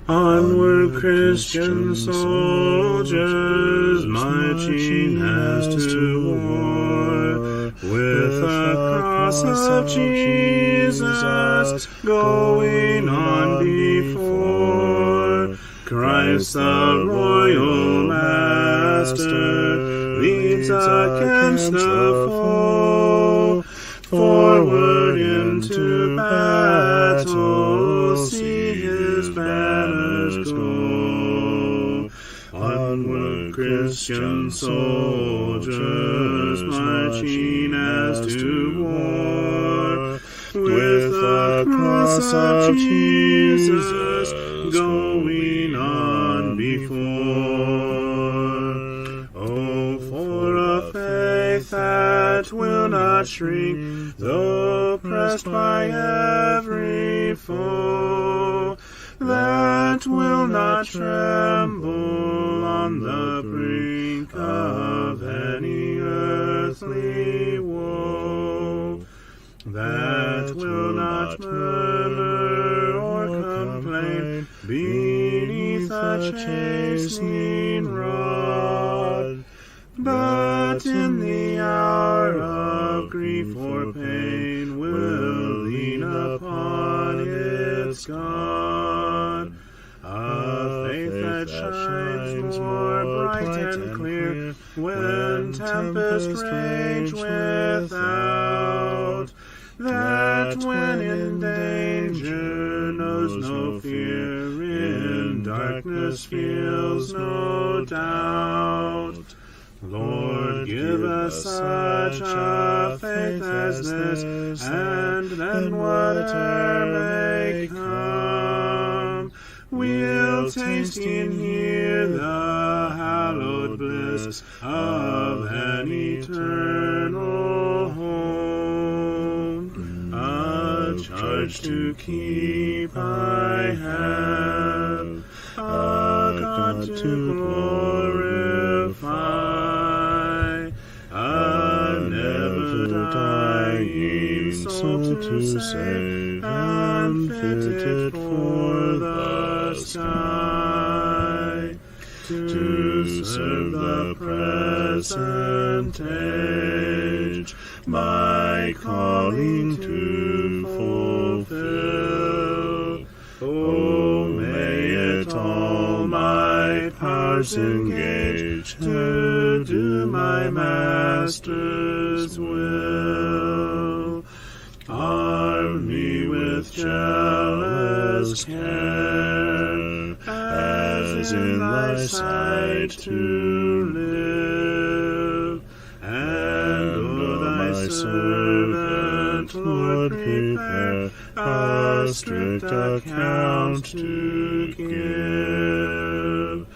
Onward, Christian soldiers, marching as to war, with the cross of Jesus going on before. Christ the royal master leads against the foe, forward into battle, see his banners go. Onward, Christian soldiers, marching as to war, with the cross of Jesus going on before. Oh, for a faith that will not shrink, though pressed by every foe, that will not tremble on the brink of any earthly woe, that will not murmur or complain beneath a chastening rod, but in the hour of grief or pain will lean upon its God. A faith that shines more bright and clear when tempests rage without, that when in danger knows no fear, in darkness feels no doubt. Lord, give us such a faith as this, and then whatever may come, we'll taste and hear the hallowed bliss of an eternal home. A charge to keep I have, a God to glorify, a never-dying soul to save, and fitted for the sky, to serve the present age, my calling to fulfill. Oh, may it all my powers engage to do my Master's will. Arm me with jealous care, as in thy sight to live, and o thy servant, Lord, prepare a strict account to give.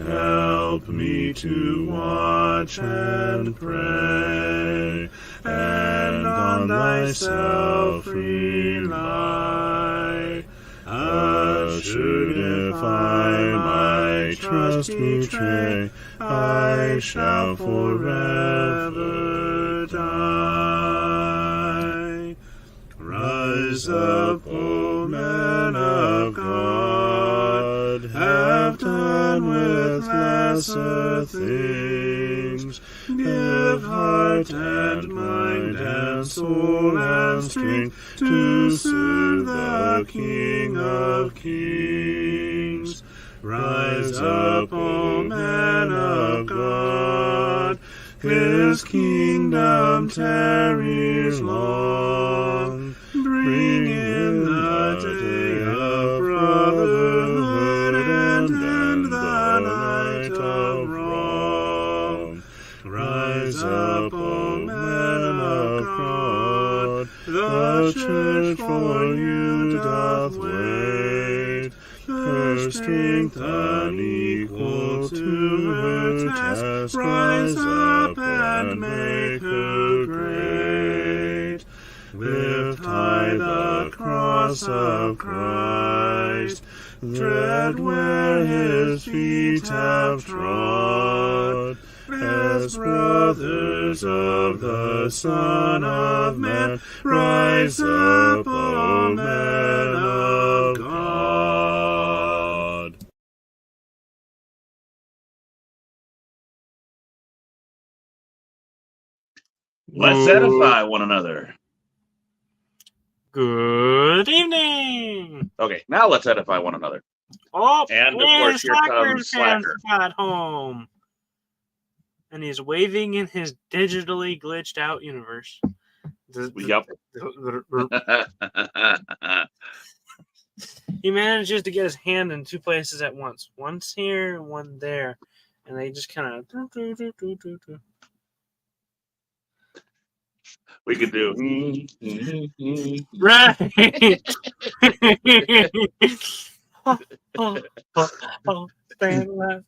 Help me to watch and pray, and on thyself rely. Assured if I my trust betray, I shall forever die. Rise up, O men of God, have done with lesser things. Give heart and mind and soul and strength to serve the King of Kings. Rise up, O men of God, his kingdom tarries long. Bring in the day of brotherhood and end the night of wrong. Rise up, O men of God, the church for you doth wait. Her strength unequal to her task, rise up and make her great. Lift high the cross of Christ, tread where his feet have trod. As brothers of the Son of Man, rise up, O men of God. Let's edify one another. Good evening. Okay, now let's edify one another. Oh, And of course, here comes Slacker. Got home. And he's waving in his digitally glitched out universe. Yep. He manages to get his hand in two places at once. One's here and one there. And they just kind of... We could do... Right!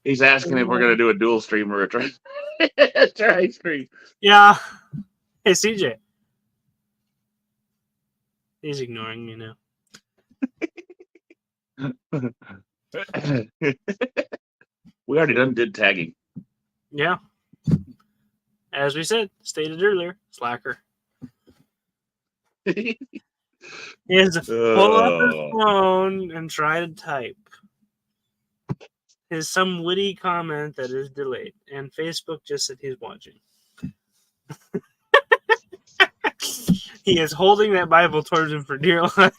He's asking if we're going to do a dual stream or a tri stream. Yeah. Hey, CJ. He's ignoring me now. We already did tagging. Yeah. As we stated earlier, Slacker. He has to pull up his phone and try to type. There's some witty comment that is delayed, and Facebook just said he's watching. He is holding that Bible towards him for dear life.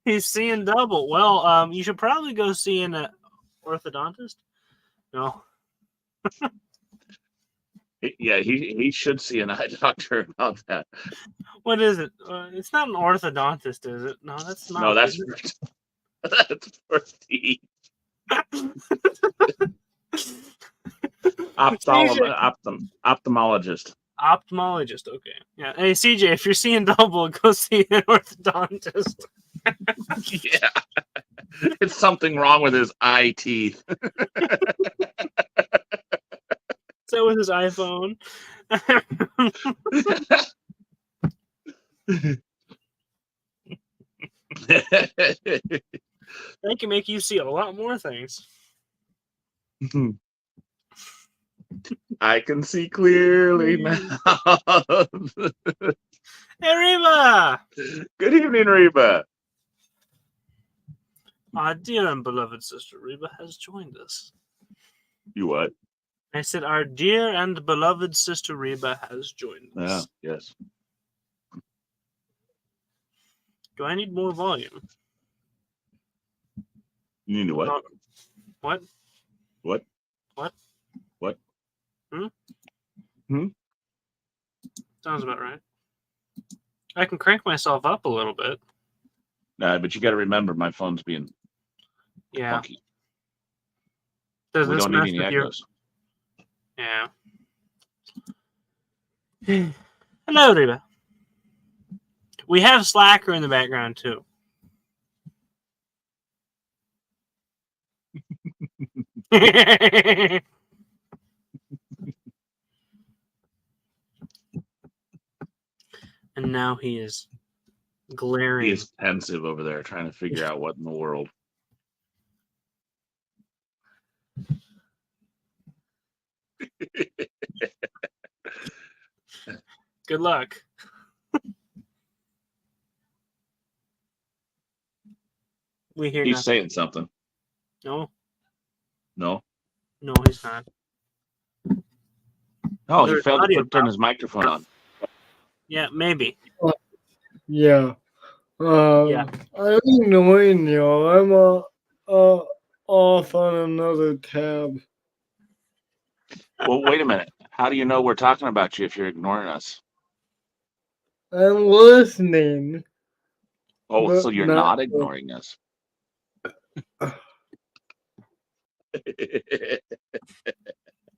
He's seeing double. Well, you should probably go see an orthodontist. No. Yeah, he should see an eye doctor about that. What is it? It's not an orthodontist, is it? No, that's not. No, that's for teeth. Ophthalmologist. Ophthalmologist, okay. Yeah. Hey, CJ, if you're seeing double, go see an orthodontist. Yeah. It's something wrong with his eye teeth. So with his iPhone. They can make you see a lot more things. I can see clearly now. Hey, Reba! Good evening, Reba. Our dear and beloved sister Reba has joined us. You what? I said our dear and beloved sister Reba has joined us. Yeah, yes. Do I need more volume? You need what? What? What? What? What? Sounds about right. I can crank myself up a little bit. But you got to remember, my phone's being funky. Does we this don't mess need any with echoes. Yeah. Hello, Reba. We have Slacker in the background, too. And now he is glaring. He is pensive over there, trying to figure out what in the world. Good luck. We hear He's nothing. saying something. No, he's not. Oh, he failed to turn his microphone on. Yeah, maybe. Yeah. I'm ignoring you. I'm off on another tab. Well, wait a minute. How do you know we're talking about you if you're ignoring us? I'm listening. Oh, so you're not ignoring us.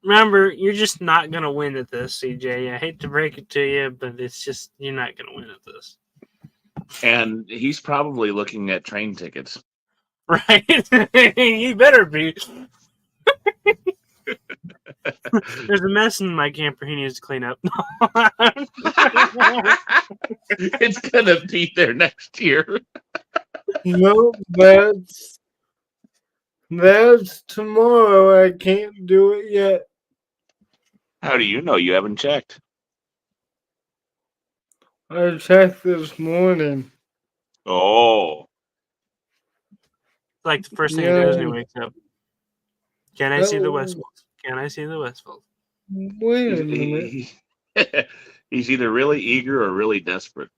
Remember, you're just not going to win at this, CJ. I hate to break it to you, but it's just, you're not going to win at this. And he's probably looking at train tickets. Right? He better be. There's a mess in my camper he needs to clean up. It's going to be there next year. No, that's tomorrow. I can't do it yet. How do you know? You haven't checked. I checked this morning. Oh. Like the first thing he does when he wakes up. Can I see the Oh, Westfield? Can I see the Westfield? wait a minute. He's either really eager or really desperate.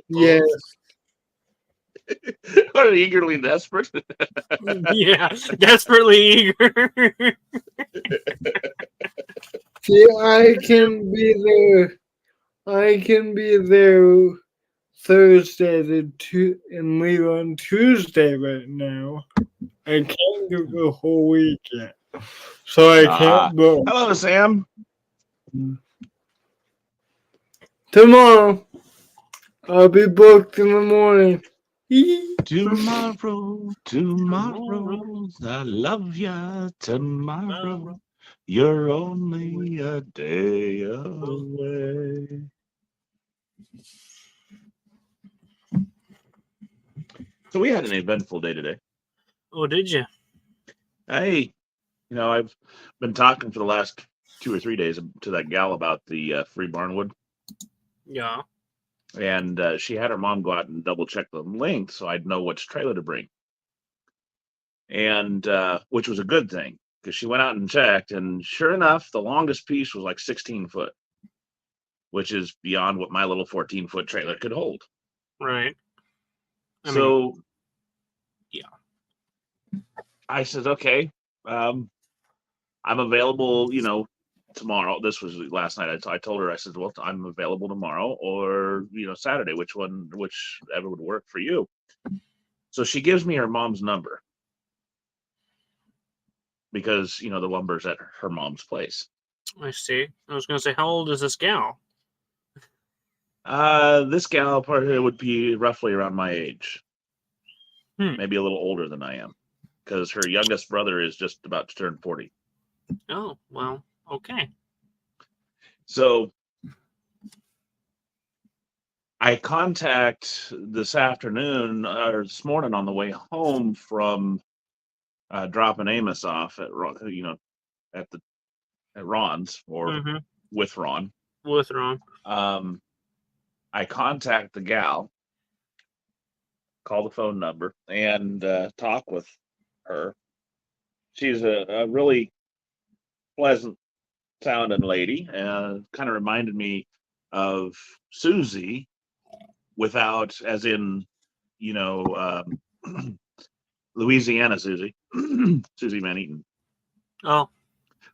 Yes. Or eagerly desperate. Yeah, desperately eager. See, I can be there. I can be there Thursday and leave on Tuesday right now. I can't do the whole week yet. So I can't book. Hello, Sam. Tomorrow, I'll be booked in the morning. Tomorrow, I love ya. Tomorrow, you're only a day away. So we had an eventful day today. Oh, did you? Hey, I've been talking for the last 2 or 3 days to that gal about the free barnwood, Yeah. and she had her mom go out and double check the length so I'd know which trailer to bring, and which was a good thing because she went out and checked, and sure enough, the longest piece was like 16 foot, which is beyond what my little 14-foot trailer could hold. Right. I mean, So yeah. I said, okay, I'm available, tomorrow. This was last night. I told her, I said, well, I'm available tomorrow or, Saturday, whichever would work for you. So she gives me her mom's number because, the lumber's at her mom's place. I see. I was going to say, how old is this gal? This gal probably would be roughly around my age, Hmm. maybe a little older than I am, because her youngest brother is just about to turn 40. Oh, well, okay. So I contact this afternoon or this morning on the way home from dropping Amos off at at Ron's or Mm-hmm. with Ron. With Ron. I contact the gal, call the phone number, and talk with her. She's a really pleasant sounding lady, and kind of reminded me of Susie, without, as in, Louisiana Susie, Susie Van Eaton, Oh.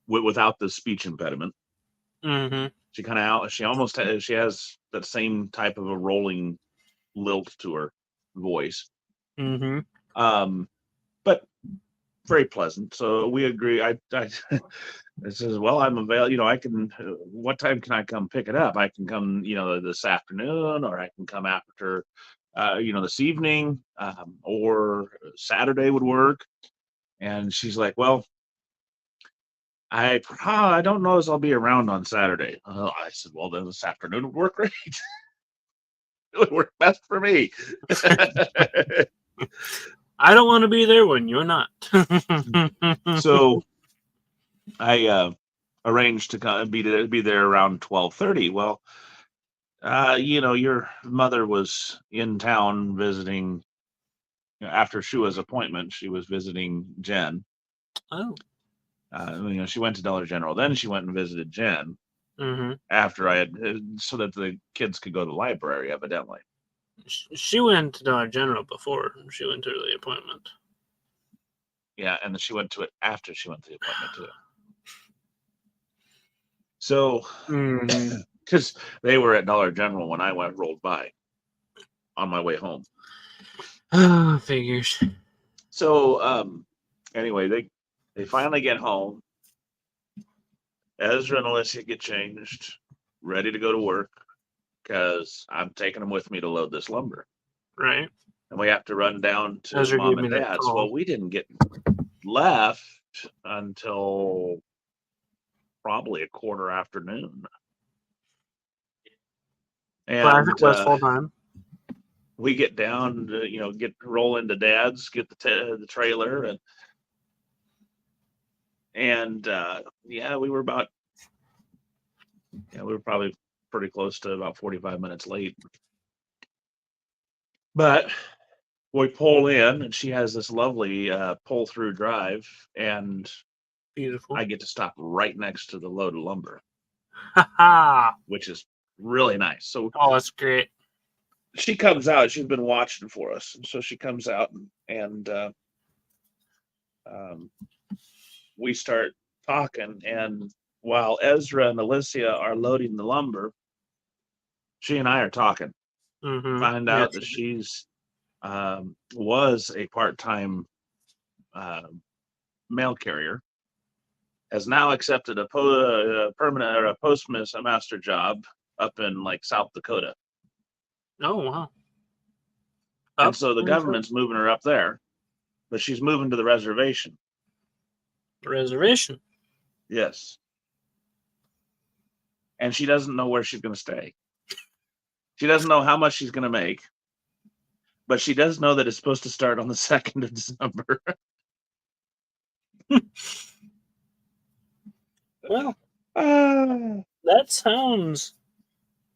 without the speech impediment. Mm-hmm. She has that same type of a rolling lilt to her voice. Mm-hmm. But very pleasant. So we agree. I says, well, I'm available. I can. What time can I come pick it up? I can come, this afternoon, or I can come after, this evening, or Saturday would work. And she's like, well, I don't know as I'll be around on Saturday. I said, well, then this afternoon would work great. It would work best for me. I don't want to be there when you're not. So I arranged to be there around 12:30. Well, your mother was in town visiting. After Shua's appointment, she was visiting Jen. Oh. She went to Dollar General. Then she went and visited Jen Mm-hmm. after I had, so that the kids could go to the library, evidently. She went to Dollar General before she went to the appointment. Yeah, and then she went to it after she went to the appointment too. So, because they were at Dollar General when I rolled by on my way home. Figures. So, anyway, they finally get home. Ezra and Alicia get changed, ready to go to work, because I'm taking them with me to load this lumber. Right. And we have to run down to Ezra Mom gave and me that Dad's. call. Well, we didn't get left until probably a quarter after noon. Classic And Westfall time. we get down to, roll into Dad's, get the trailer, and yeah, we were probably pretty close to about 45 minutes late. But We pull in, and she has this lovely pull-through drive, and Beautiful. I get to stop right next to the load of lumber, Ha. which is really nice. So Oh, that's great. she comes out. She's been watching for us, and so she comes out, and we start talking. And while Ezra and Alicia are loading the lumber, she and I are talking. Mm-hmm. Find out that she's was a part-time mail carrier, has now accepted a permanent or a postmaster job up in like South Dakota. Oh, wow. And so the government's moving her up there, but she's moving to the reservation. Reservation. Yes. And she doesn't know where she's going to stay. She doesn't know how much she's going to make, but she does know that it's supposed to start on the 2nd of December. Well, that sounds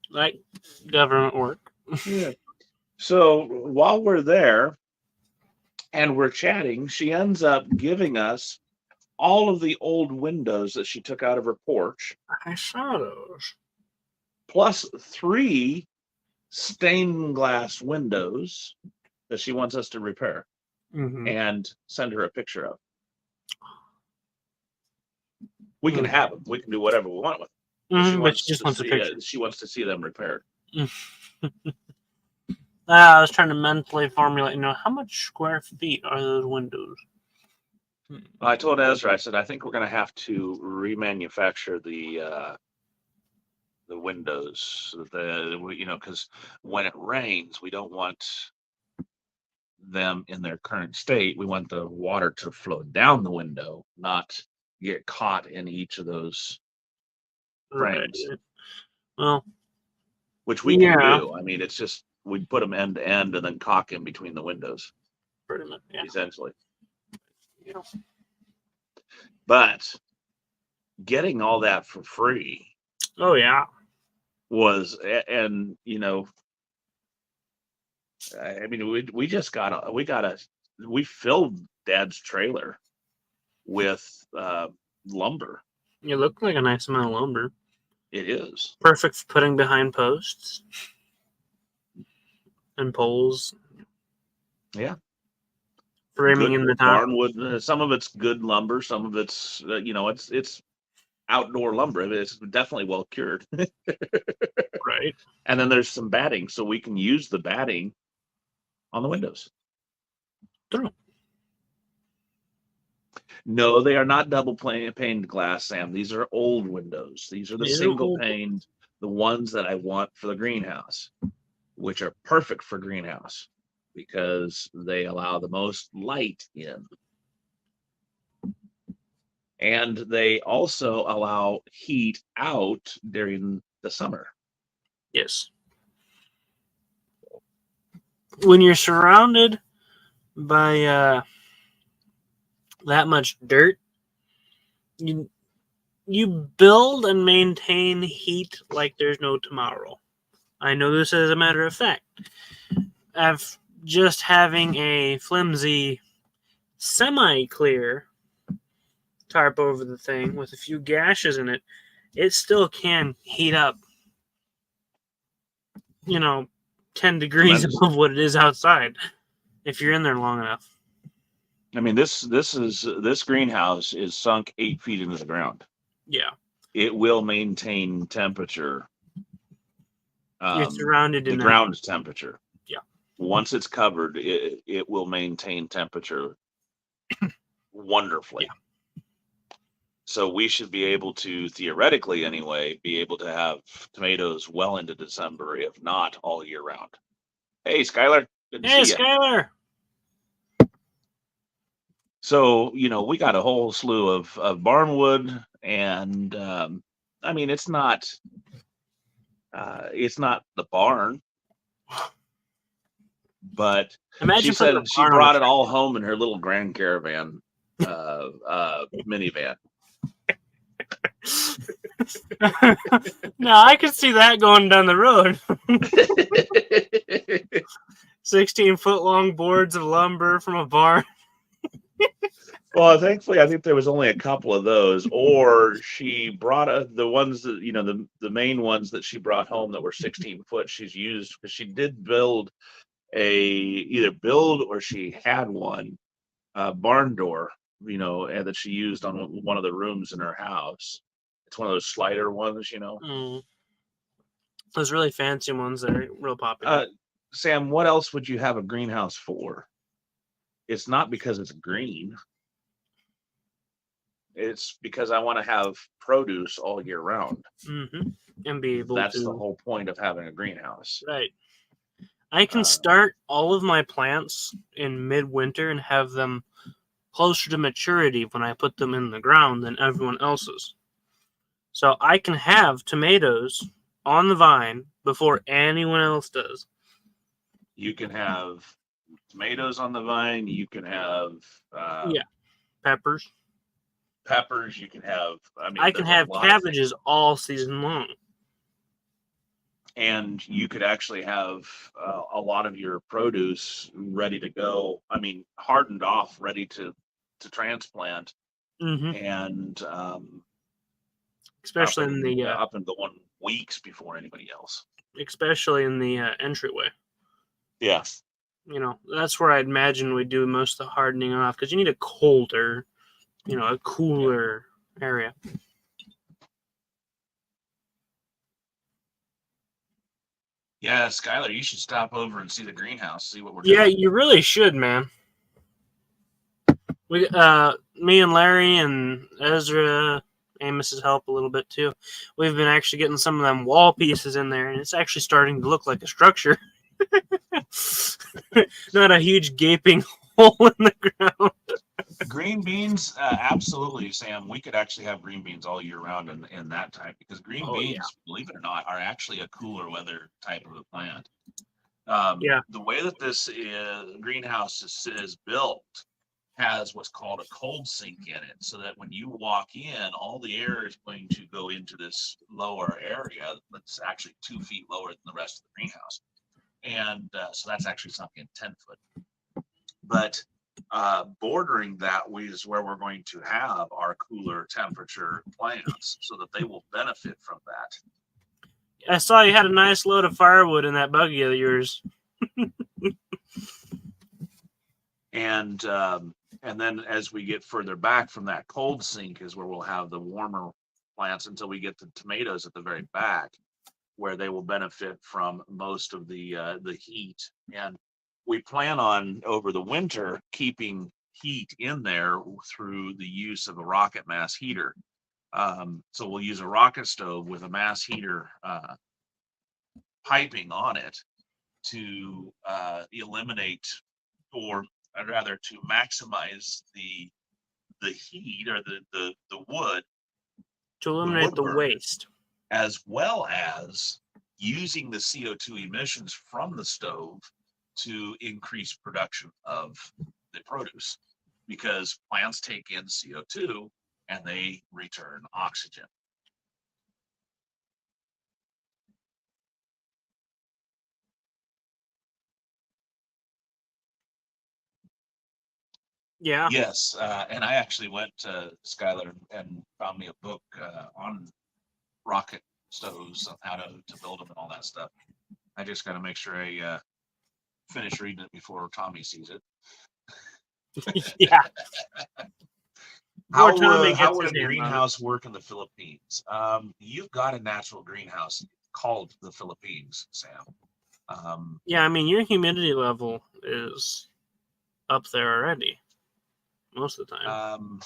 like government work. Yeah. So while we're there and we're chatting, she ends up giving us all of the old windows that she took out of her porch, I saw those. plus 3 stained glass windows that she wants us to repair and send her a picture of. We can have them. We can do whatever we want with them. But she just wants a picture. She wants to see them repaired. I was trying to mentally formulate, how much square feet are those windows? I told Ezra, I said, I think we're going to have to remanufacture the windows, because when it rains, we don't want them in their current state. We want the water to flow down the window, not get caught in each of those frames. Right. Well, which we can do. I mean, it's just we put them end to end and then caulk in between the windows, pretty much, essentially. Yeah. But getting all that for free. Oh yeah. Was, and I mean, we filled Dad's trailer with lumber. It looked like a nice amount of lumber. It is perfect for putting behind posts and poles. Yeah. Framing good in the top. Barnwood. Some of it's good lumber. Some of it's it's outdoor lumber. It's definitely well cured. Right. And then there's some batting, so we can use the batting on the windows. True. No, they are not double paned glass, Sam. These are old windows. These are the single paned, the ones that I want for the greenhouse, which are perfect for greenhouse because they allow the most light in. And they also allow heat out during the summer. Yes. When you're surrounded by that much dirt, you build and maintain heat like there's no tomorrow. I know this as a matter of fact. Of just having a flimsy, semi-clear tarp over the thing with a few gashes in it, it still can heat up, 10 degrees above what it is outside if you're in there long enough. I mean, this greenhouse is sunk 8 feet into the ground. Yeah. It will maintain temperature. You're surrounded in the ground temperature. Yeah. Once it's covered, it will maintain temperature wonderfully. Yeah. So we should be able to, theoretically anyway, be able to have tomatoes well into December, if not all year round. Hey, Skylar. Good to see you. Hey, Skylar. So, we got a whole slew of barnwood, and I mean, it's not the barn, but she said she brought it all home in her little Grand Caravan minivan. No, I could see that going down the road. 16-foot long boards of lumber from a barn. Well, thankfully, I think there was only a couple of those, or she brought the ones that, the main ones that she brought home that were 16 foot. She's used because she did either build or she had one barn door, and that she used on one of the rooms in her house. It's one of those slider ones. Those really fancy ones that are real popular. Sam, what else would you have a greenhouse for? It's not because it's green. It's because I want to have produce all year round. And be able That's to. the whole point of having a greenhouse. Right. I can start all of my plants in midwinter and have them closer to maturity when I put them in the ground than everyone else's. So I can have tomatoes on the vine before anyone else does. You can have tomatoes on the vine. You can have Peppers. peppers. You can have. I can have cabbages all season long. And you could actually have a lot of your produce ready to go. Hardened off, ready to transplant, and especially in the up in the 1 weeks before anybody else. Especially in the entryway. Yeah. That's where I'd imagine we do most of the hardening off because you need a colder, a cooler area. Yeah, Skylar, you should stop over and see the greenhouse, see what we're doing. Yeah, you really should, man. Me and Larry and Ezra, Amos's help a little bit too. We've been actually getting some of them wall pieces in there, and it's actually starting to look like a structure. Not a huge gaping hole in the ground. Green beans, absolutely, Sam. We could actually have green beans all year round in that type because green beans, believe it or not, are actually a cooler weather type of a plant. The way that this greenhouse is built has what's called a cold sink in it, so that when you walk in, all the air is going to go into this lower area that's actually 2 feet lower than the rest of the greenhouse. And so that's actually something 10 foot. But bordering that is where we're going to have our cooler temperature plants so that they will benefit from that. I saw you had a nice load of firewood in that buggy of yours. And then as we get further back from that cold sink is where we'll have the warmer plants until we get the tomatoes at the very back, where they will benefit from most of the heat. And we plan on over the winter keeping heat in there through the use of a rocket mass heater. So we'll use a rocket stove with a mass heater piping on it to eliminate, or rather to maximize the heat or the wood, to eliminate the waste, as well as using the CO2 emissions from the stove to increase production of the produce, because plants take in CO2 and they return oxygen. Yeah. Yes, and I actually went to Skylar and found me a book on rocket stoves, on how to build them and all that stuff. I just got to make sure I finish reading it before Tommy sees it. Yeah. How would a greenhouse work in the Philippines? You've got a natural greenhouse called the Philippines, Sam. Yeah, your humidity level is up there already most of the time.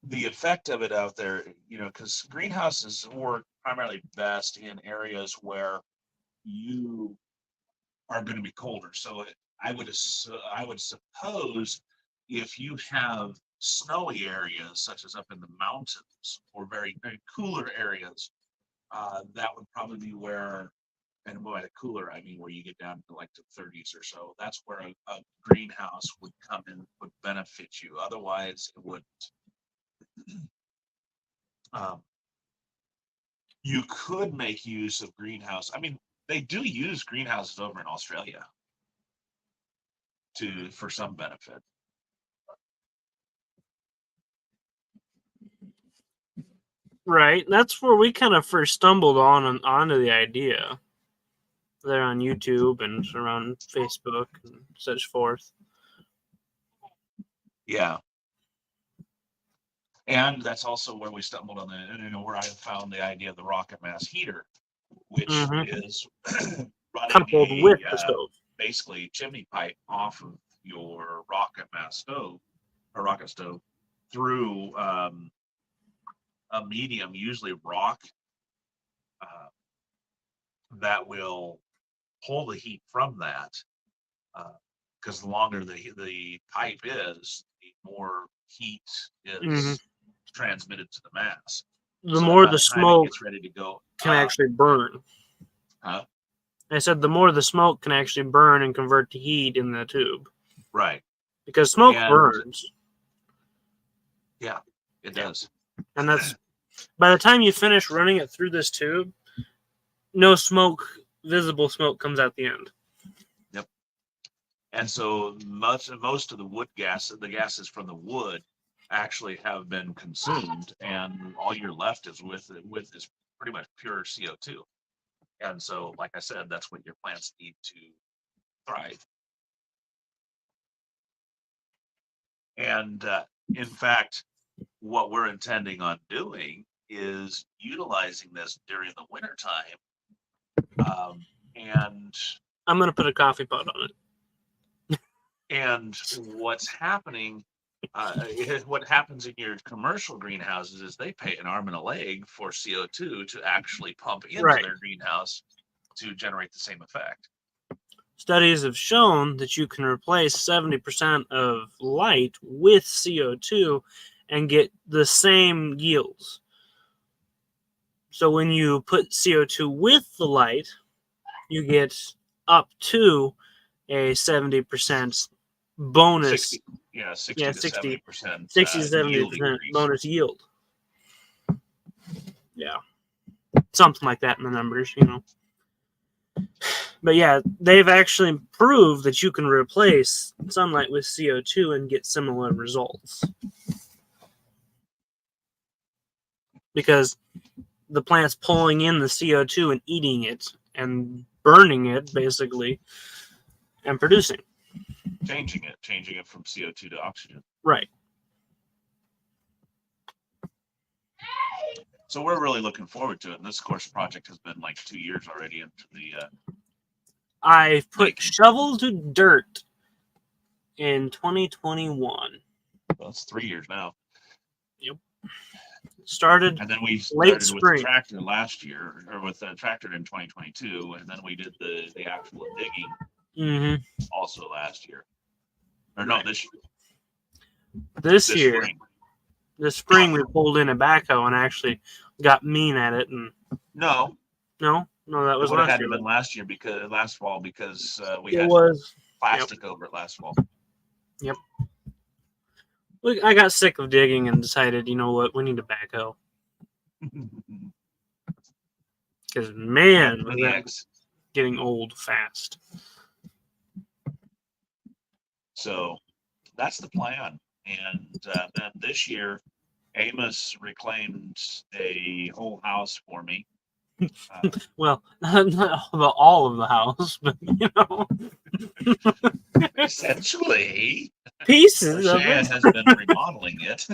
The effect of it out there, because greenhouses work primarily best in areas where you are going to be colder. So I would suppose if you have snowy areas, such as up in the mountains, or very, very cooler areas, that would probably be where, and by the cooler, I mean where you get down to like the 30s or so. That's where a greenhouse would come in, would benefit you. Otherwise, it wouldn't. You could make use of greenhouse. They do use greenhouses over in Australia for some benefit. Right. That's where we kind of first stumbled onto the idea. They're on YouTube and around Facebook and such forth. Yeah. And that's also where we stumbled on where I found the idea of the rocket mass heater, which is running coupled with the stove. Basically chimney pipe off of your rocket mass stove or rocket stove through a medium, usually rock, that will pull the heat from that. Because the longer the pipe is, the more heat is transmitted to the mass. The more the smoke gets ready to go can actually burn. Huh? I said the more the smoke can actually burn and convert to heat in the tube. Right. Because smoke burns. Yeah, it does. And that's by the time you finish running it through this tube, no visible smoke comes out the end. Yep. And so most of the wood gas, the gases from the wood, actually have been consumed, and all you're left is with is pretty much pure CO2. And so, like I said, that's what your plants need to thrive. And in fact, what we're intending on doing is utilizing this during the wintertime. And I'm going to put a coffee pot on it. And what's happening, what happens in your commercial greenhouses is they pay an arm and a leg for CO2 to actually pump into their greenhouse to generate the same effect. Studies have shown that you can replace 70% of light with CO2 and get the same yields. So when you put CO2 with the light, you get up to a 70% bonus. 60 to 70%. 60 to 70% bonus yield. Yeah. Something like that in the numbers, But yeah, they've actually proved that you can replace sunlight with CO2 and get similar results. Because the plant's pulling in the CO2 and eating it and burning it, basically, and producing. Changing it from CO2 to oxygen. Right. So we're really looking forward to it. And this course project has been like 2 years already into the... I've put shovel to dirt in 2021. Well, it's 3 years now. Yep. Started and then we late started spring. with the tractor last year, or with the tractor in 2022, and then we did the actual digging also last year. Or no, this year. This year. Spring. This spring we pulled in a backhoe and actually got mean at it. And no, that was last year. Been last year because last fall because we it had was plastic over it last fall. Yep. I got sick of digging and decided, you know what, we need a backhoe. Because man, was that getting old fast. So that's the plan. And then this year, Amos reclaimed a whole house for me. Well, not all of the house, but essentially, pieces of Shan it. has been remodeling it.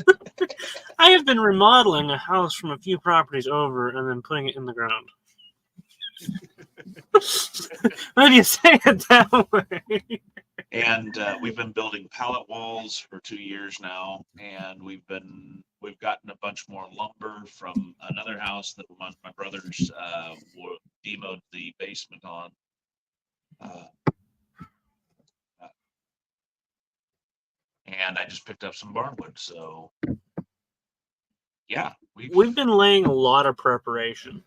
I have been remodeling a house from a few properties over and then putting it in the ground. Why do you say it that way? And we've been building pallet walls for 2 years now, and we've gotten a bunch more lumber from another house that my brothers demoed the basement on. And I just picked up some barnwood. So yeah, we've been laying a lot of preparation.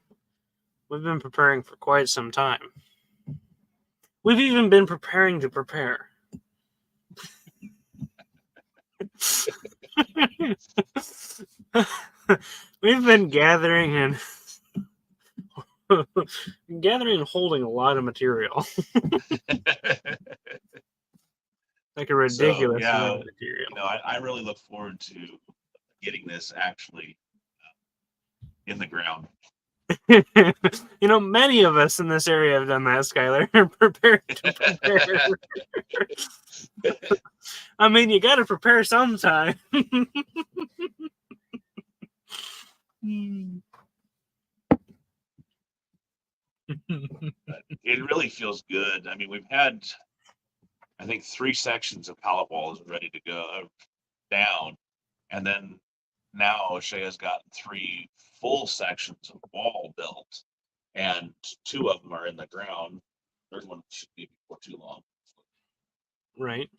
We've been preparing for quite some time. We've even been preparing to prepare. We've been gathering and gathering and holding a lot of material, like a ridiculous amount of material. I really look forward to getting this actually in the ground. Many of us in this area have done that, Skylar. Prepare to prepare. I mean, you got to prepare sometime. It really feels good. I mean, we've had, I think, 3 sections of pallet walls ready to go down, and then now O'Shea has gotten 3 full sections of wall built, and 2 of them are in the ground. Third one should be before too long. Right.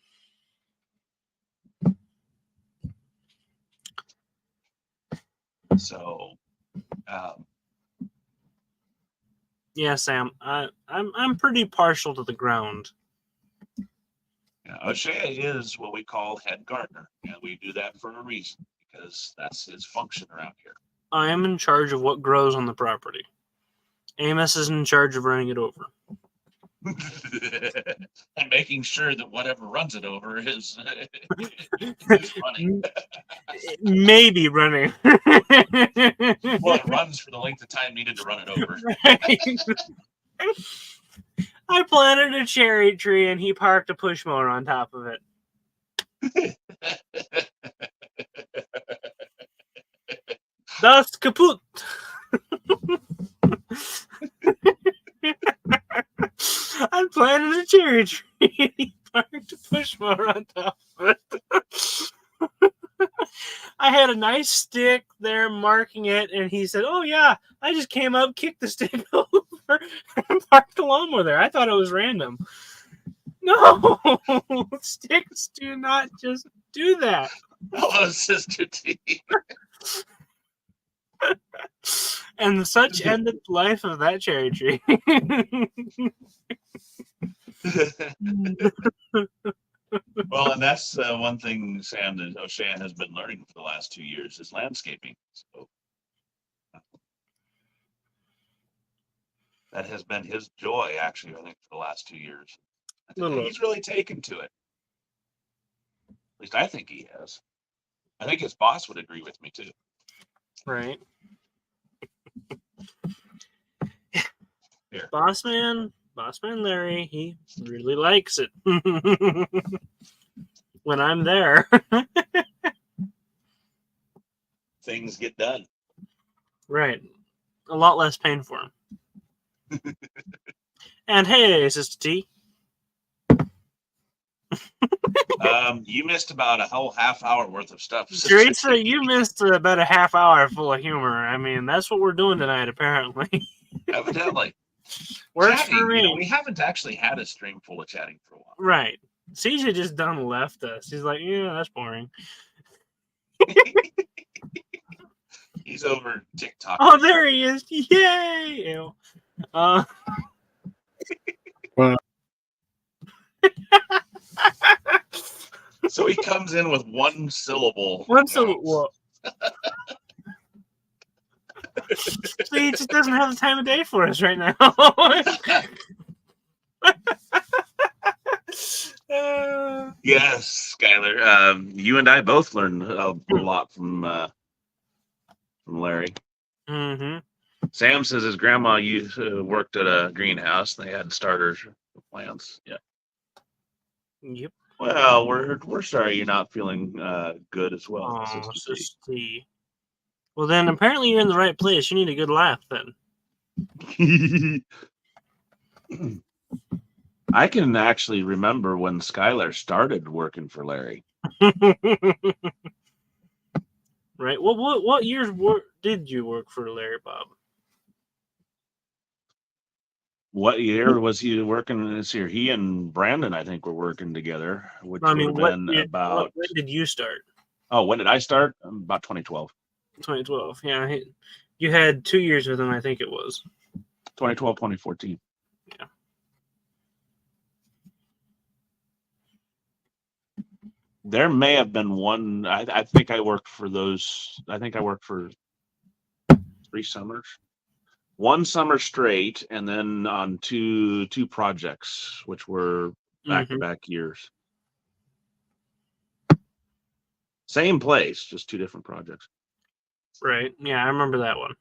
So, yeah, Sam. I'm pretty partial to the ground. O'Shea is what we call head gardener, and we do that for a reason, because that's his function around here. I am in charge of what grows on the property. Amos is in charge of running it over. And making sure that whatever runs it over is running. Maybe running. Well, it runs for the length of time needed to run it over. I planted a cherry tree and he parked a push mower on top of it. Thus kaput. I planted a cherry tree and he parked a push mower on top of it. I had a nice stick there marking it, and he said, "Oh yeah, I just came up, kicked the stick over, and parked the lawnmower there. I thought it was random." No, sticks do not just do that. Hello, Sister T. And such ended the life of that cherry tree. Well, and that's one thing, Sam, that O'Shea has been learning for the last 2 years is landscaping. So that has been his joy, actually, I think, for the last 2 years. He's really taken to it. At least I think he has. I think his boss would agree with me, too. Right. Here. Bossman Larry, he really likes it when I'm there. Things get done. Right. A lot less pain for him. And hey, Sister T. You missed about a whole half hour worth of stuff. Teresa, you missed about a half hour full of humor. I mean, that's what we're doing tonight, apparently. Evidently. Works Chatting, for me. we haven't actually had a stream full of chatting for a while. Right. CJ just done left us. He's like, yeah, that's boring. He's over TikTok. Oh, there he is. Yay! Ew. Wow. So he comes in with one syllable. One syllable. So he just doesn't have the time of day for us right now. Yes, Skylar. You and I both learned a lot from Larry. Mm-hmm. Sam says his grandma worked at a greenhouse. They had starters for plants. Yeah. Yep. Well, we're sorry you're not feeling good as well. Oh, Sister T. Well, then apparently you're in the right place. You need a good laugh, then. I can actually remember when Skylar started working for Larry. Right. Well, what years did you work for Larry, Bob? What year was he working this year? He and Brandon, I think, were working together, which would have been about. When did you start? Oh, when did I start? About 2012. 2012. Yeah, you had 2 years with him, I think it was. 2012, 2014. Yeah. There may have been one. I think I worked for those. I think I worked for 3 summers. one summer straight, and then on two projects, which were back-to-back years. Same place, just 2 different projects. Right. Yeah, I remember that one.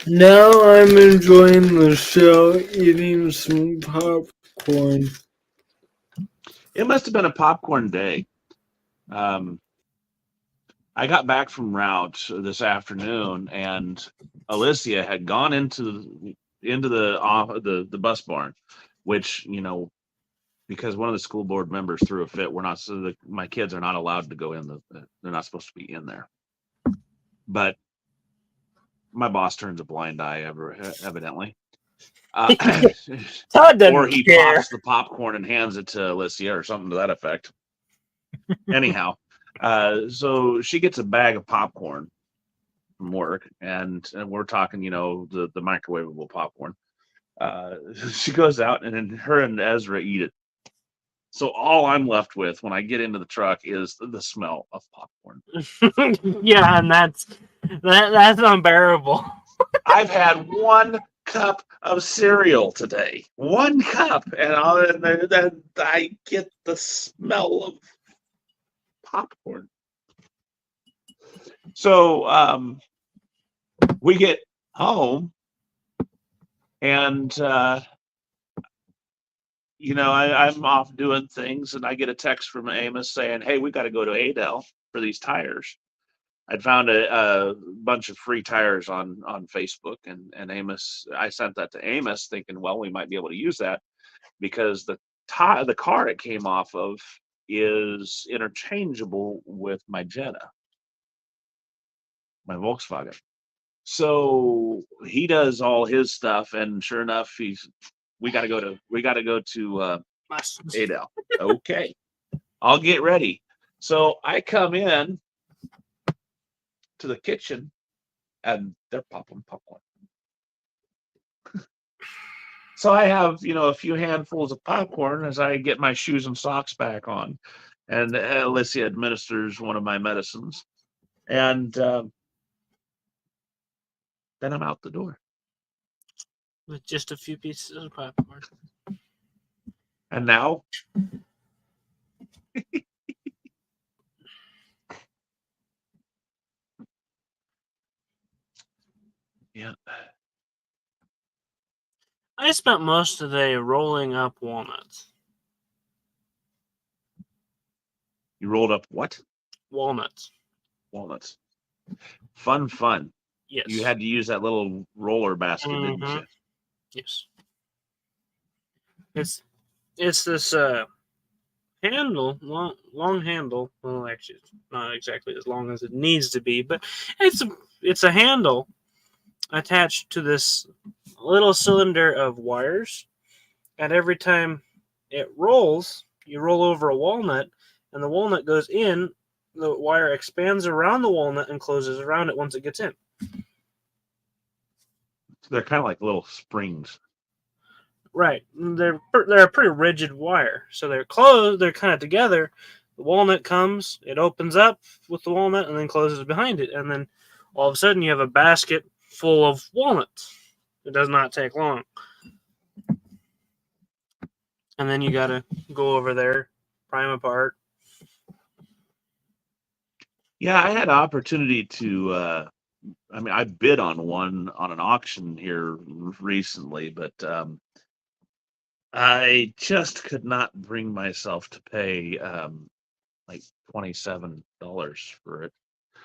Now I'm enjoying the show, eating some popcorn. It must have been a popcorn day. I got back from route this afternoon, and Alicia had gone into the bus barn, which, because one of the school board members threw a fit, my kids are not allowed to go in. They're not supposed to be in there. But my boss turns a blind eye, evidently. Todd doesn't Or he care. pops the popcorn and hands it to Alicia or something to that effect. Anyhow, so she gets a bag of popcorn from work, and we're talking, the microwavable popcorn. She goes out, and then her and Ezra eat it. So all I'm left with when I get into the truck is the smell of popcorn. Yeah, and that's unbearable. I've had 1 cup of cereal today. 1 cup, and then I get the smell of popcorn. So we get home, and I'm off doing things, and I get a text from Amos saying, "Hey, we got to go to Adel for these tires." I'd found a bunch of free tires on Facebook, and Amos, I sent that to Amos thinking, well, we might be able to use that because the car it came off of is interchangeable with my Jetta, my Volkswagen. So he does all his stuff, and sure enough, we got to go to Adel. Okay, I'll get ready. So I come in to the kitchen, and they're popping popcorn. So I have, a few handfuls of popcorn as I get my shoes and socks back on, and Alicia administers one of my medicines, and then I'm out the door With just a few pieces of popcorn. And now, yeah. I spent most of the day rolling up walnuts. You rolled up what? Walnuts. Walnuts. Fun. Yes. You had to use that little roller basket, didn't Mhm. you? Yes. It's this handle, long handle. Well, actually, it's not exactly as long as it needs to be, but it's a handle attached to this little cylinder of wires, and every time it rolls, you roll over a walnut, and the walnut goes in. The wire expands around the walnut and closes around it once it gets in. They're kind of like little springs. Right. They're a pretty rigid wire. So they're closed, they're kind of together. The walnut comes, it opens up with the walnut and then closes behind it. And then all of a sudden you have a basket full of walnuts. It does not take long. And then you got to go over there, pry them apart. Yeah, I had opportunity to I bid on one on an auction here recently, but I just could not bring myself to pay like $27 for it.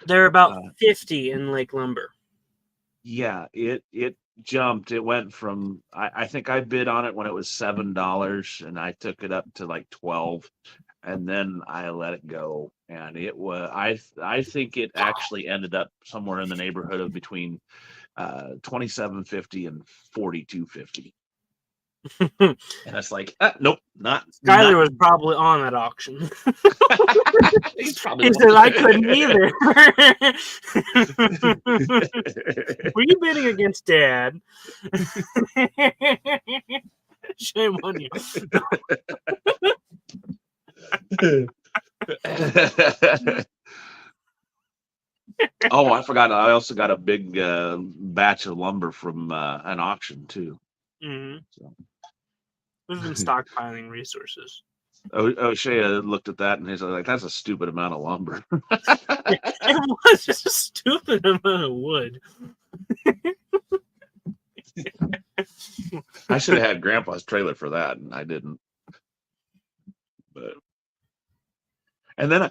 They're about 50 in Lake Lumber. Yeah, it jumped. It went from I think I bid on it when it was $7, and I took it up to like 12, and then I let it go. And it was I think it actually ended up somewhere in the neighborhood of between $27.50 and $42.50. And it's like, nope, not. Skyler was probably on that auction. He said, I couldn't either. Were you bidding against Dad? Shame on you. Oh, I forgot. I also got a big batch of lumber from an auction too. Mm-hmm. So. We've been stockpiling resources. O'Shea looked at that and he's like, "That's a stupid amount of lumber." It was just a stupid amount of wood. I should have had Grandpa's trailer for that, and I didn't. But and then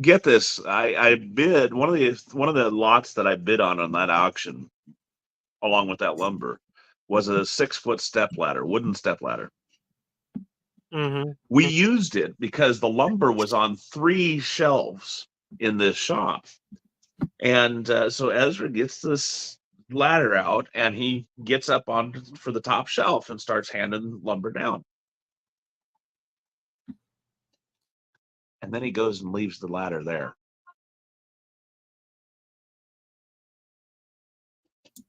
get this, I bid one of the lots that I bid on that auction, along with that lumber, was a 6-foot step ladder, wooden step ladder. Mm-hmm. We used it because the lumber was on 3 shelves in this shop, and so Ezra gets this ladder out, and he gets up on for the top shelf and starts handing lumber down. And then he goes and leaves the ladder there.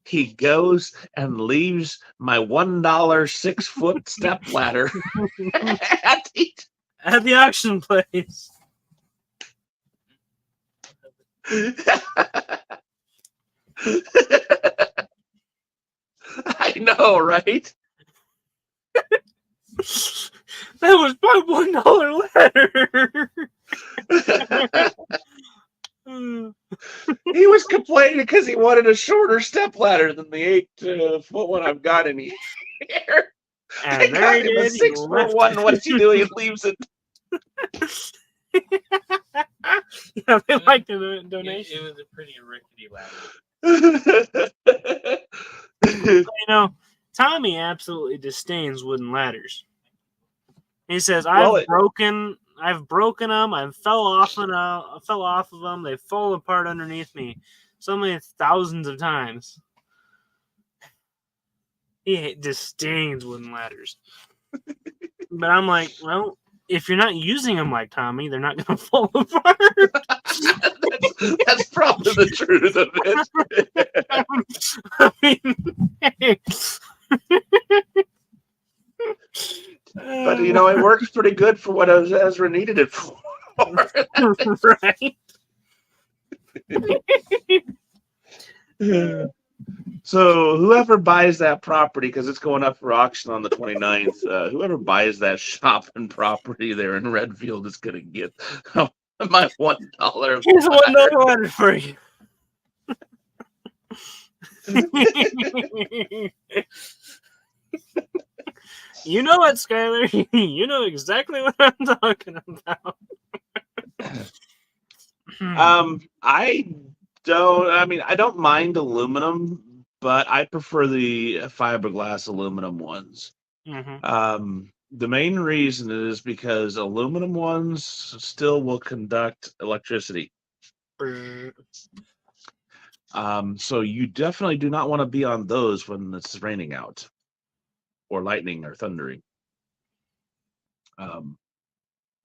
He goes and leaves my $1 6-foot step ladder at the auction place. I know, right? That was my $1 ladder. He was complaining because he wanted a shorter step ladder than the 8-foot one I've got in here. I got him a 6-foot one. What's he doing? He leaves it. Yeah, they like the donation. It was a pretty rickety ladder. Tommy absolutely disdains wooden ladders. He says, I've broken them. I fell off of them. They fall apart underneath me so many thousands of times. He disdains wooden ladders. But I'm like, well, if you're not using them like Tommy, they're not going to fall apart. That's probably the truth of it. I mean, hey. But it works pretty good for what Ezra needed it for. Right. So whoever buys that property, because it's going up for auction on the 29th, whoever buys that shop and property there in Redfield is going to get my $1. Here's $1 ladder for you. You know what, Skylar? You know exactly what I'm talking about. I don't mind aluminum, but I prefer the fiberglass aluminum ones. Mm-hmm. The main reason is because aluminum ones still will conduct electricity. So you definitely do not want to be on those when it's raining out, or lightning or thundering.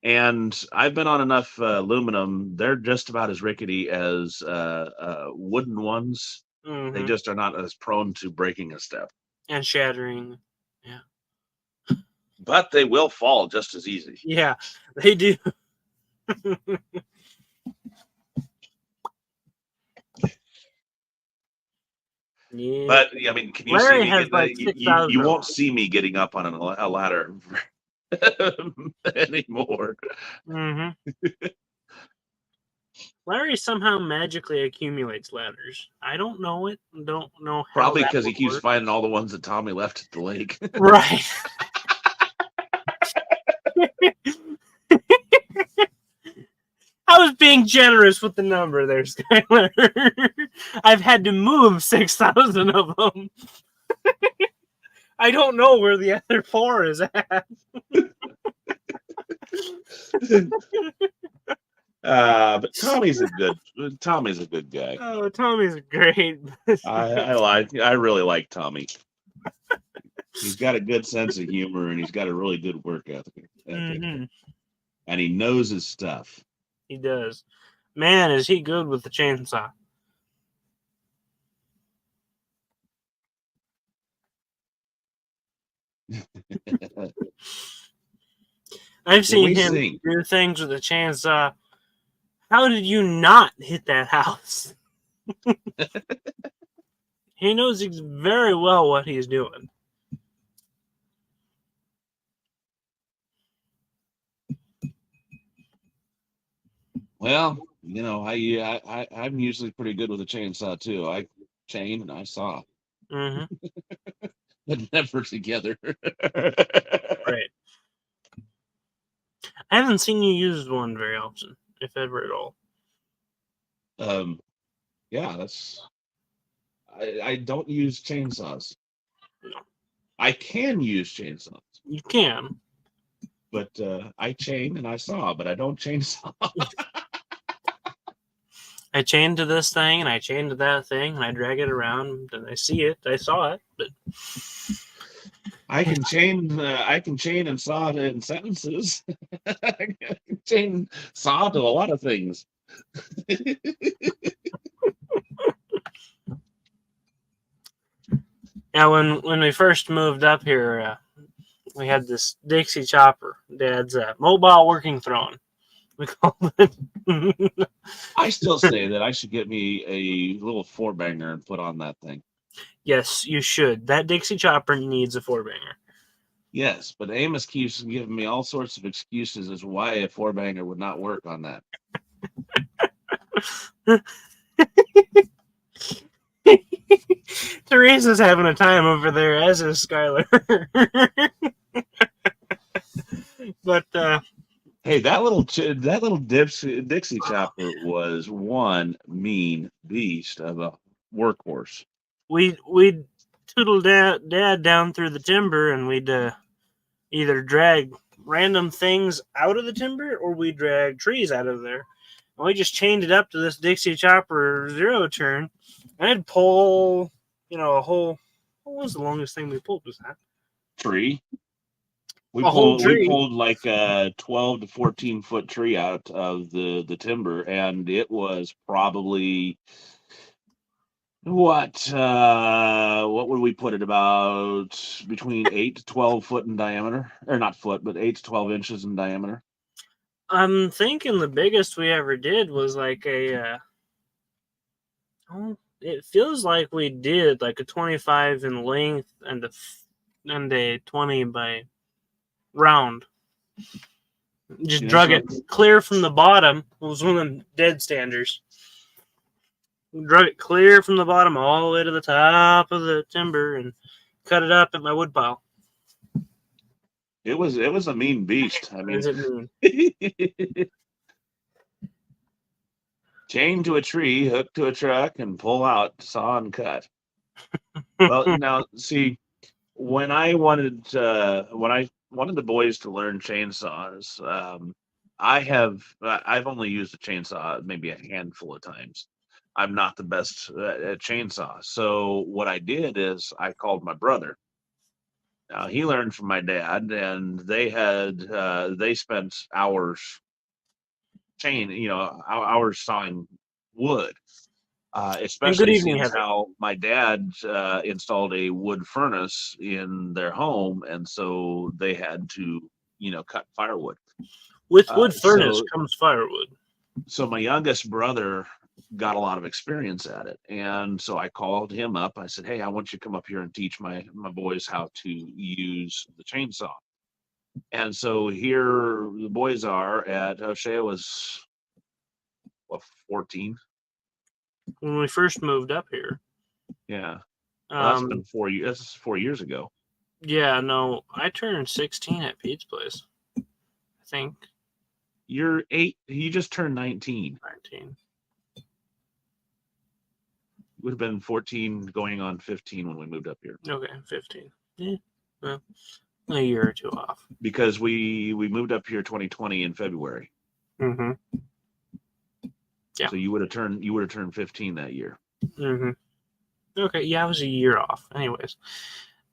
And I've been on enough aluminum; they're just about as rickety as wooden ones. Mm-hmm. They just are not as prone to breaking a step and shattering. Yeah, but they will fall just as easy. Yeah, they do. Yeah. But I mean, can you Larry see me? You won't see me getting up on a ladder anymore. Mm-hmm. Larry somehow magically accumulates ladders. I don't know it. Don't know how. Probably because he keeps finding all the ones that Tommy left at the lake. Right. I was being generous with the number there, Skylar. I've had to move 6,000 of them. I don't know where the other 4 is at. But Tommy's a good guy. Oh, Tommy's great. I really like Tommy. He's got a good sense of humor, and he's got a really good work ethic. Mm-hmm. And he knows his stuff. He does. Man, is he good with the chainsaw. I've seen him do things with a chainsaw. How did you not hit that house? He knows very well what he's doing. Well, I'm usually pretty good with a chainsaw too. I chain and I saw, Mm-hmm. but never together. Right. I haven't seen you use one very often, if ever at all. Yeah, I don't use chainsaws. No. I can use chainsaws, You can. but I chain and I saw, but I don't chainsaw. I chain to this thing and I chain to that thing and I drag it around and I see it. I saw it, but I can chain and saw in sentences. I can chain saw to a lot of things. yeah, when we first moved up here, we had this Dixie chopper, Dad's mobile working throne. We called it. I still say that I should get me a little four banger and put on that thing. Yes, you should. That Dixie chopper needs a four banger. Yes, but Amos keeps giving me all sorts of excuses as why a four banger would not work on that. Teresa's having a time over there, as is Skylar. But hey, that little Dixie chopper was one mean beast of a workhorse. we'd toodle Dad down through the timber, and we'd either drag random things out of the timber or we'd drag trees out of there. And we just chained it up to this Dixie chopper zero turn, and it'd pull, a whole. What was the longest thing we pulled? Was that Tree. We whole tree? We pulled like a 12 to 14-foot tree out of the timber, and it was probably what would we put it, about between 8 to 12 foot in diameter, or not foot, but 8 to 12 inches in diameter. I'm thinking the biggest we ever did was like it feels like we did like a 25 in length and a 20 by round. Just drug it clear from the bottom. It was one of them dead standers. We drug it clear from the bottom all the way to the top of the timber and cut it up at my wood pile. It was a mean beast. I mean, What does it mean? Chain to a tree, hook to a truck, and pull out, saw and cut. Well, now see, when I wanted the boys to learn chainsaws, I've only used a chainsaw maybe a handful of times. I'm not the best at chainsaws. So what I did is I called my brother. Now he learned from my dad, and they spent hours hours sawing wood. Especially seeing how my dad installed a wood furnace in their home, and so they had to, cut firewood. With wood furnace comes firewood. So my youngest brother got a lot of experience at it, and so I called him up. I said, "Hey, I want you to come up here and teach my boys how to use the chainsaw." And so here the boys are at O'Shea was 14 when we first moved up here. Yeah, well, that's been 4 years. That's 4 years ago. Yeah, no, I turned 16 at Pete's place. I think you're 8. You just turned 19. 19. Would have been 14 going on 15 when we moved up here. Okay, 15. Yeah, well, a year or two off. Because we moved up here 2020 in February. Mm-hmm. Yeah. So you would have turned 15 that year. Mm-hmm. Okay, yeah, I was a year off. Anyways,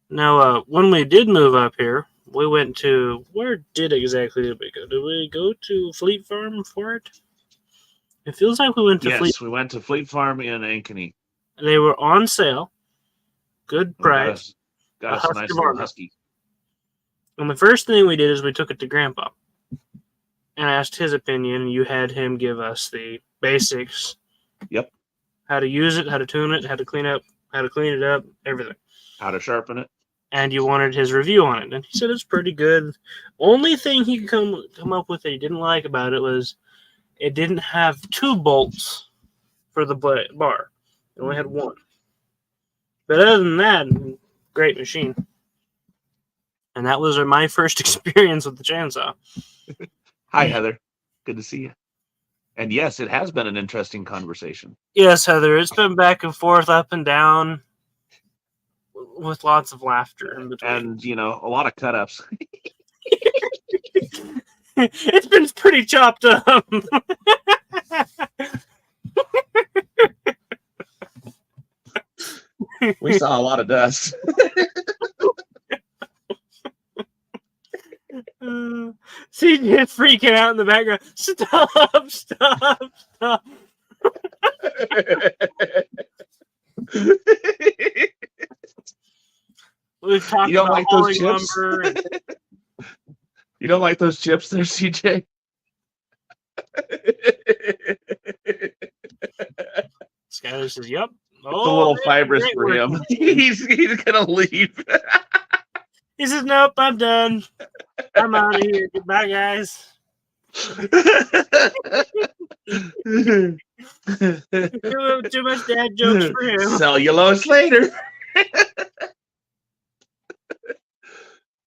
now when we did move up here, we went to, where exactly did we go? Did we go to Fleet Farm for it? It feels like we went to Yes, we went to Fleet Farm in Ankeny. They were on sale. Good price. Got us a nice little husky. And the first thing we did is we took it to Grandpa and asked his opinion. You had him give us the basics. Yep. how to use it, how to tune it, how to clean it up, everything. How to sharpen it. And you wanted his review on it, and he said it's pretty good. Only thing he could come up with that he didn't like about it was it didn't have 2 bolts for the bar. It only had 1. But other than that, great machine. And that was my first experience with the chainsaw. Hi, Heather. Good to see you. And yes, it has been an interesting conversation. Yes, Heather, it's been back and forth, up and down, with lots of laughter in between. And, you know, a lot of cut-ups. It's been pretty chopped up. We saw a lot of dust. CJ freaking out in the background. Stop, stop, stop. We've talked You don't about like those hauling chips? lumber. You don't like those chips there, CJ? Skyler says, "Yep." It's a little man, fibrous great for work. him. He's gonna leave. He says, "Nope, I'm done. I'm out of here. Goodbye, guys." Too much dad jokes for him. Cellulose later.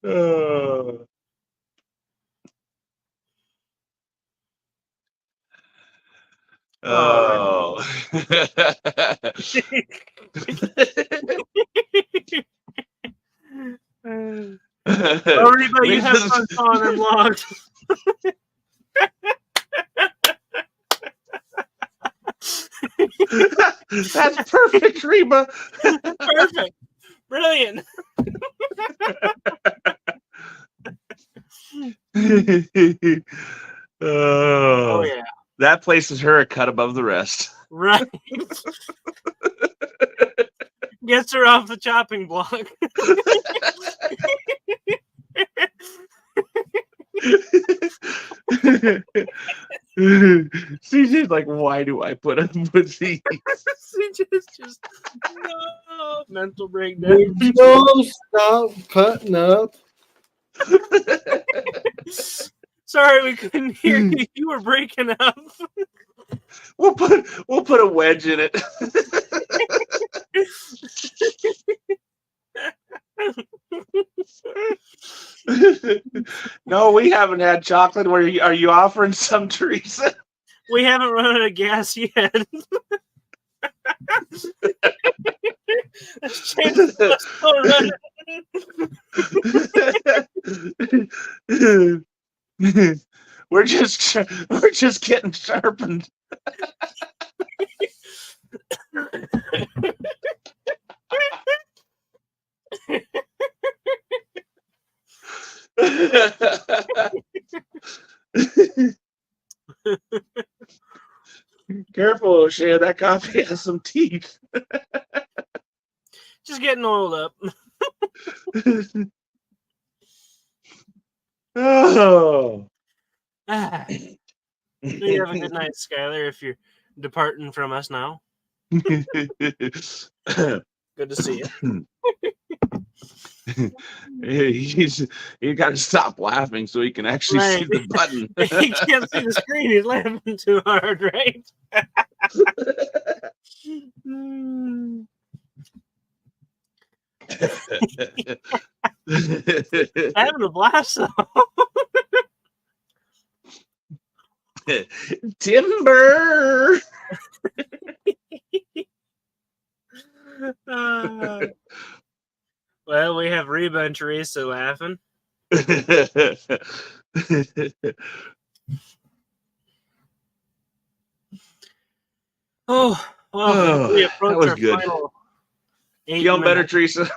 Oh. Oh. Oh, Reba, you have fun calling them logs. That's perfect, Reba. Perfect. Brilliant. Oh, yeah. That places her a cut above the rest. Right. Gets her off the chopping block. CJ's like, why do I put up with these? CJ's just no mental breakdown. Would you all stop cutting up? Sorry, we couldn't hear you. You were breaking up. We'll put a wedge in it. No, we haven't had chocolate. Are you offering some, Teresa? We haven't run out of gas yet. Let's change the bus. We're just getting sharpened. Careful, O'Shea. That coffee has some teeth. Just getting oiled up. Oh. You have a good night, Skylar, if you're departing from us now. Good to see you. He's got to stop laughing so he can actually see the button. He can't see the screen. He's laughing too hard, right? Having a blast, though. Timber. Well, we have Reba and Teresa laughing. Oh, well, we approach that was our good. final 8 Feeling better, minutes. Teresa?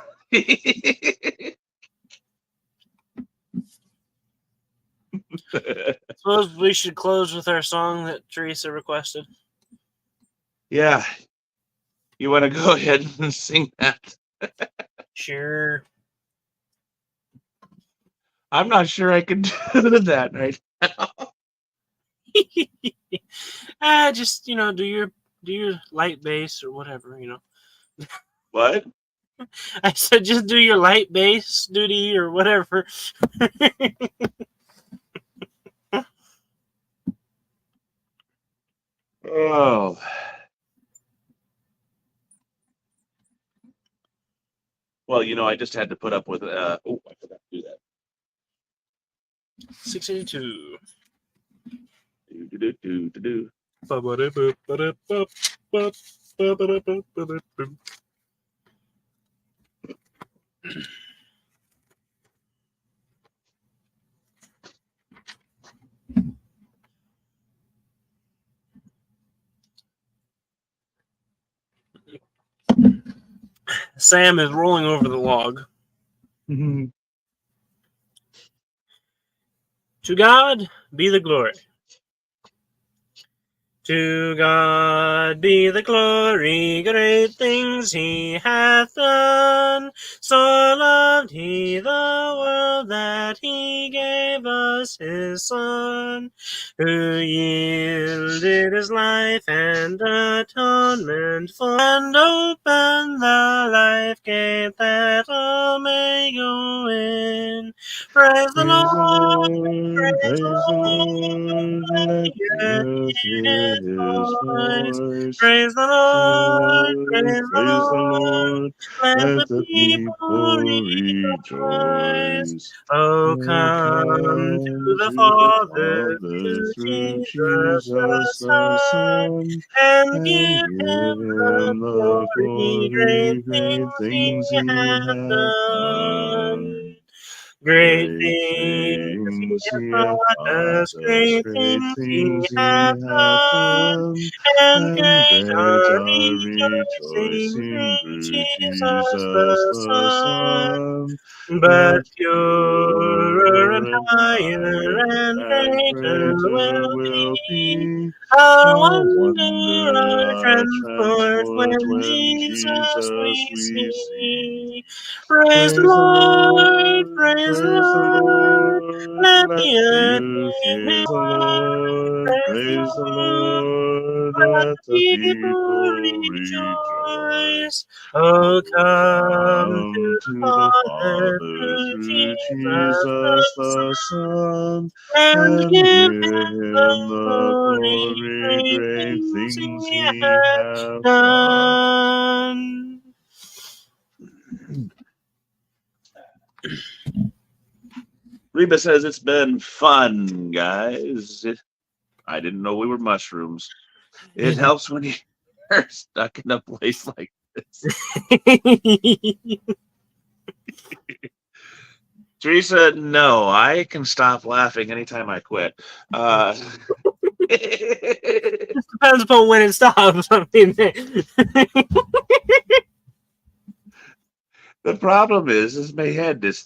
Suppose we should close with our song that Teresa requested. Yeah. You want to go ahead and sing that? Sure. I'm not sure I can do that right now. Just, do your do your light bass or whatever, you know. What? I said just do your light bass duty or whatever. Oh. Well, I just had to put up with. I forgot to do that. 682. Do. Sam is rolling over the log. Mm-hmm. To God be the glory. To God be the glory, great things he hath done. So loved he the world that he gave us his Son, who yielded his life and atonement for, and opened the life gate that all may go in. Praise the Lord, Praise the Lord, let the earth hear his voice. Praise the Lord, praise the Praise the Lord, Lord, let let the the people people rejoice. rejoice. Oh, Oh, come to come the to the Father Father through through Jesus the Jesus the Son, Son, and and give give him the him the glory, great glory, great things he things he hath hath done. done. Great Great things he things hath he hath taught us, taught us, great great things he things he hath hath done, done, and and great great are are rejoicing rejoicing through through Jesus Jesus the the Son. Son. But But purer and purer and higher higher and and greater greater will will be be our our wonder, wonder, our our transport transport when when Jesus Jesus we we see. see. Praise the Praise the Lord, Lord, praise the praise the Lord, Lord, let let the the earth earth hear hear his the word. Lord, praise the Lord, Let let the the people people rejoice. rejoice. Oh, Oh, come come to the to the Father Father through through Jesus Jesus the Son, the Son, and and give give him him the the glory, glory, great great things things he he hath hath done. done. Reba says it's been fun, guys. I didn't know we were mushrooms. It helps when you're stuck in a place like this. Teresa, no, I can stop laughing anytime I quit. Depends upon when it stops. I mean, the problem is my head is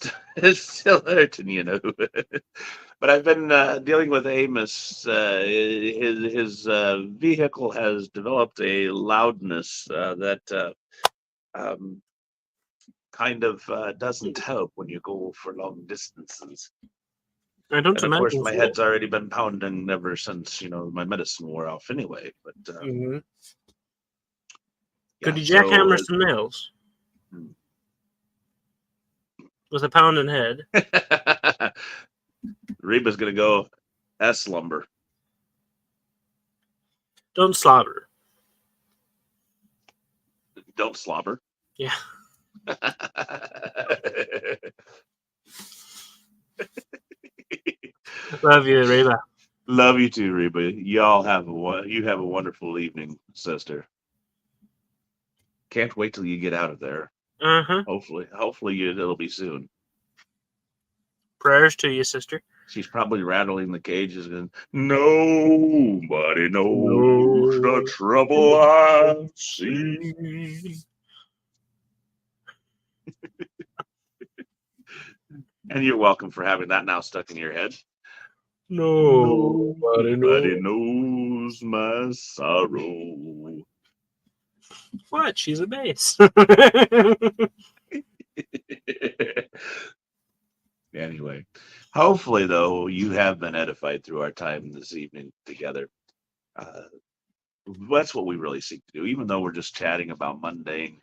still hurting, But I've been dealing with Amos. His vehicle has developed a loudness that um, kind of doesn't help when you go for long distances. I don't And of course, imagine my so. head's already been pounding ever since my medicine wore off anyway. But Mm-hmm. yeah, Could you so jackhammer some nails with a pounding head? Reba's gonna go S lumber. Don't slobber. Don't slobber. Yeah. Love you, Reba. Love you too, Reba. Y'all have a wonderful evening, sister. Can't wait till you get out of there. Uh-huh. Hopefully it'll be soon. Prayers to you, sister. She's probably rattling the cages and nobody knows the No. trouble I've seen. And you're welcome for having that now stuck in your head. Nobody Nobody knows. knows my sorrow. What? She's a bass. Anyway, hopefully, though, you have been edified through our time this evening together. that's what we really seek to do, even though we're just chatting about mundane,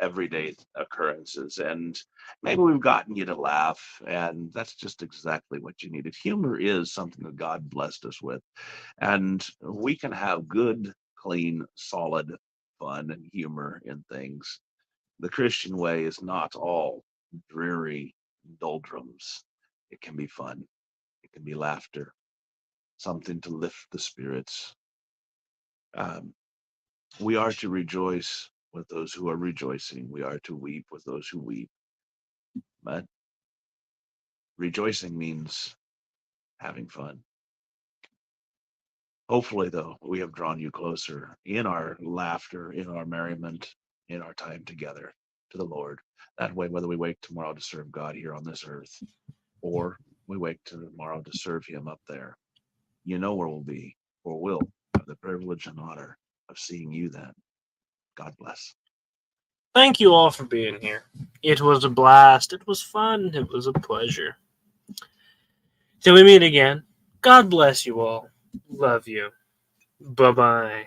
everyday occurrences. And maybe we've gotten you to laugh, and that's just exactly what you needed. Humor is something that God blessed us with, and we can have good, clean, solid fun and humor in things. The Christian way is not all dreary doldrums. It can be fun, it can be laughter, something to lift the spirits. Um, we are to rejoice with those who are rejoicing. We are to weep with those who weep. But rejoicing means having fun. Hopefully, though, we have drawn you closer in our laughter, in our merriment, in our time together to the Lord. That way, whether we wake tomorrow to serve God here on this earth, or we wake tomorrow to serve Him up there, you know where we'll be, or will have the privilege and honor of seeing you then. God bless. Thank you all for being here. It was a blast. It was fun. It was a pleasure. Till we meet again, God bless you all. Love you. Bye-bye.